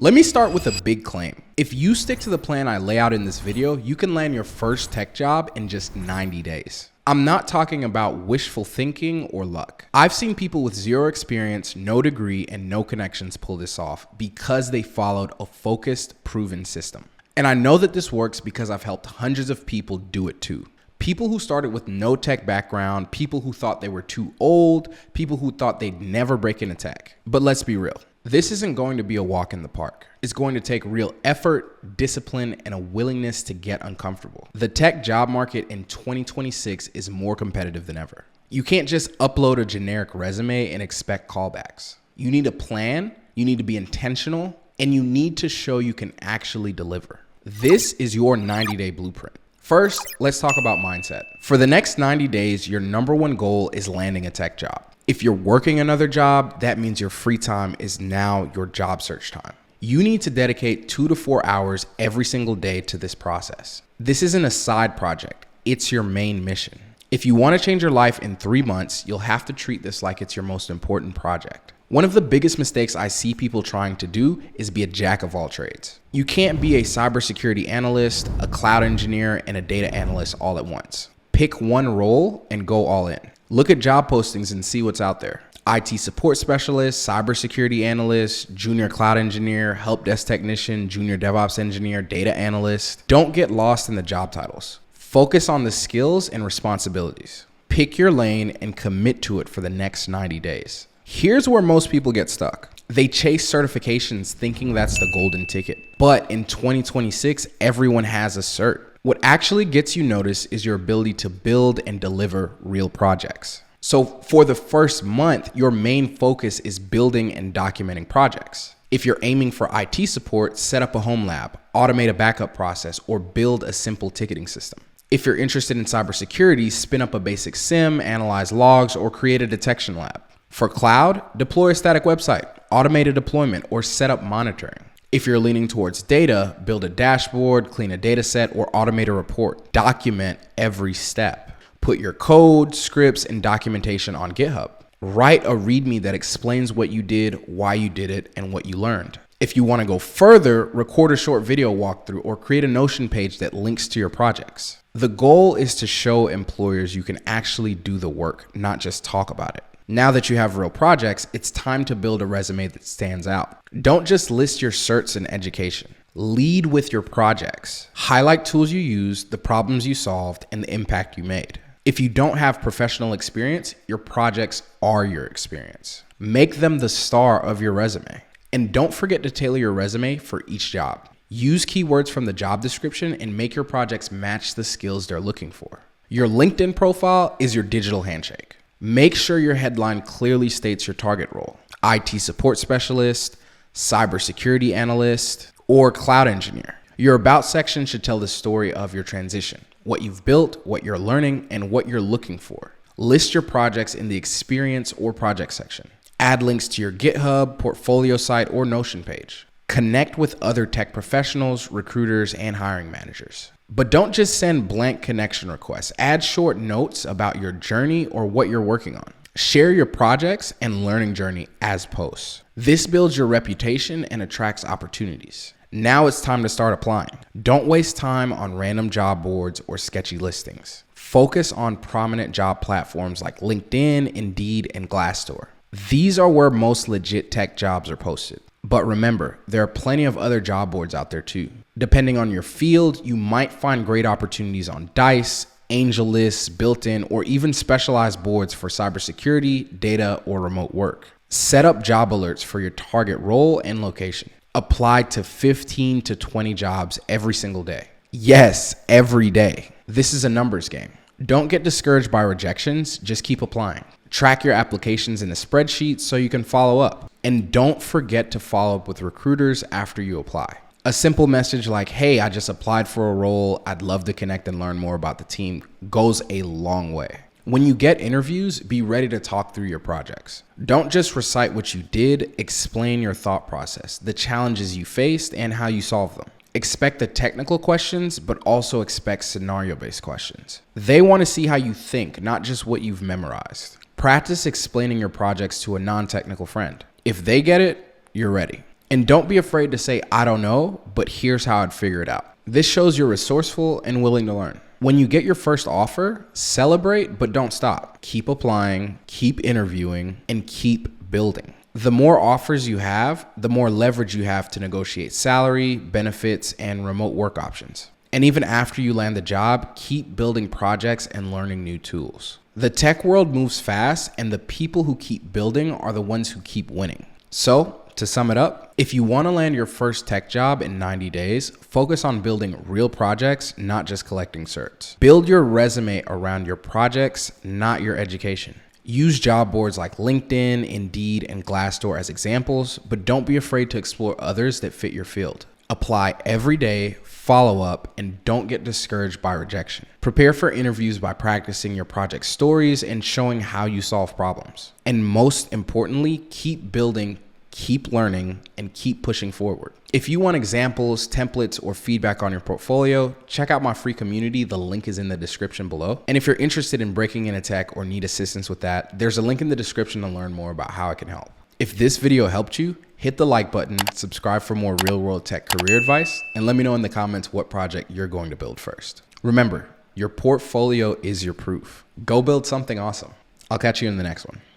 Let me start with a big claim. If you stick to the plan I lay out in this video, you can land your first tech job in just 90 days. I'm not talking about wishful thinking or luck. I've seen people with zero experience, no degree, and no connections pull this off because they followed a focused, proven system. And I know that this works because I've helped hundreds of people do it too. People who started with no tech background, people who thought they were too old, people who thought they'd never break into tech. But let's be real. This isn't going to be a walk in the park. It's going to take real effort, discipline, and a willingness to get uncomfortable. The tech job market in 2026 is more competitive than ever. You can't just upload a generic resume and expect callbacks. You need a plan, you need to be intentional, and you need to show you can actually deliver. This is your 90-day blueprint. First, let's talk about mindset. For the next 90 days, your number one goal is landing a tech job. If you're working another job, that means your free time is now your job search time. You need to dedicate 2 to 4 hours every single day to this process. This isn't a side project, it's your main mission. If you want to change your life in 3 months, you'll have to treat this like it's your most important project. One of the biggest mistakes I see people trying to do is be a jack of all trades. You can't be a cybersecurity analyst, a cloud engineer, and a data analyst all at once. Pick one role and go all in. Look at job postings and see what's out there. IT support specialist, cybersecurity analyst, junior cloud engineer, help desk technician, junior DevOps engineer, data analyst. Don't get lost in the job titles. Focus on the skills and responsibilities. Pick your lane and commit to it for the next 90 days. Here's where most people get stuck. They chase certifications thinking that's the golden ticket. But in 2026, everyone has a cert. What actually gets you noticed is your ability to build and deliver real projects. So for the first month, your main focus is building and documenting projects. If you're aiming for IT support, set up a home lab, automate a backup process, or build a simple ticketing system. If you're interested in cybersecurity, spin up a basic SIM, analyze logs, or create a detection lab. For cloud, deploy a static website, automate a deployment, or set up monitoring. If you're leaning towards data, build a dashboard, clean a data set, or automate a report. Document every step. Put your code, scripts, and documentation on GitHub. Write a readme that explains what you did, why you did it, and what you learned. If you want to go further, record a short video walkthrough or create a Notion page that links to your projects. The goal is to show employers you can actually do the work, not just talk about it. Now that you have real projects, it's time to build a resume that stands out. Don't just list your certs and education. Lead with your projects. Highlight tools you used, the problems you solved, and the impact you made. If you don't have professional experience, your projects are your experience. Make them the star of your resume. And don't forget to tailor your resume for each job. Use keywords from the job description and make your projects match the skills they're looking for. Your LinkedIn profile is your digital handshake. Make sure your headline clearly states your target role: IT support specialist, cybersecurity analyst, or cloud engineer. Your about section should tell the story of your transition, what you've built, what you're learning, and what you're looking for. List your projects in the experience or project section. Add links to your GitHub, portfolio site, or Notion page. Connect with other tech professionals, recruiters, and hiring managers. But don't just send blank connection requests. Add short notes about your journey or what you're working on. Share your projects and learning journey as posts. This builds your reputation and attracts opportunities. Now it's time to start applying. Don't waste time on random job boards or sketchy listings. Focus on prominent job platforms like LinkedIn, Indeed, and Glassdoor. These are where most legit tech jobs are posted. But remember, there are plenty of other job boards out there too. Depending on your field, you might find great opportunities on Dice, AngelList, Built-in, or even specialized boards for cybersecurity, data, or remote work. Set up job alerts for your target role and location. Apply to 15 to 20 jobs every single day. Yes, every day. This is a numbers game. Don't get discouraged by rejections, just keep applying. Track your applications in a spreadsheet so you can follow up. And don't forget to follow up with recruiters after you apply. A simple message like, "Hey, I just applied for a role. I'd love to connect and learn more about the team," goes a long way. When you get interviews, be ready to talk through your projects. Don't just recite what you did, explain your thought process, the challenges you faced, and how you solved them. Expect the technical questions, but also expect scenario-based questions. They want to see how you think, not just what you've memorized. Practice explaining your projects to a non-technical friend. If they get it, you're ready. And don't be afraid to say, I don't know, but here's how I'd figure it out. This shows you're resourceful and willing to learn. When you get your first offer, celebrate, but don't stop. Keep applying, keep interviewing, and keep building. The more offers you have, the more leverage you have to negotiate salary, benefits, and remote work options. And even after you land the job, keep building projects and learning new tools. The tech world moves fast, and the people who keep building are the ones who keep winning. So, to sum it up, if you want to land your first tech job in 90 days, focus on building real projects, not just collecting certs. Build your resume around your projects, not your education. Use job boards like LinkedIn, Indeed, and Glassdoor as examples, but don't be afraid to explore others that fit your field. Apply every day, follow up, and don't get discouraged by rejection. Prepare for interviews by practicing your project stories and showing how you solve problems. And most importantly, keep building, keep learning, and keep pushing forward. If you want examples, templates, or feedback on your portfolio, check out my free community. The link is in the description below. And if you're interested in breaking into tech or need assistance with that, there's a link in the description to learn more about how I can help. If this video helped you, hit the like button, subscribe for more real-world tech career advice, and let me know in the comments what project you're going to build first. Remember, your portfolio is your proof. Go build something awesome. I'll catch you in the next one.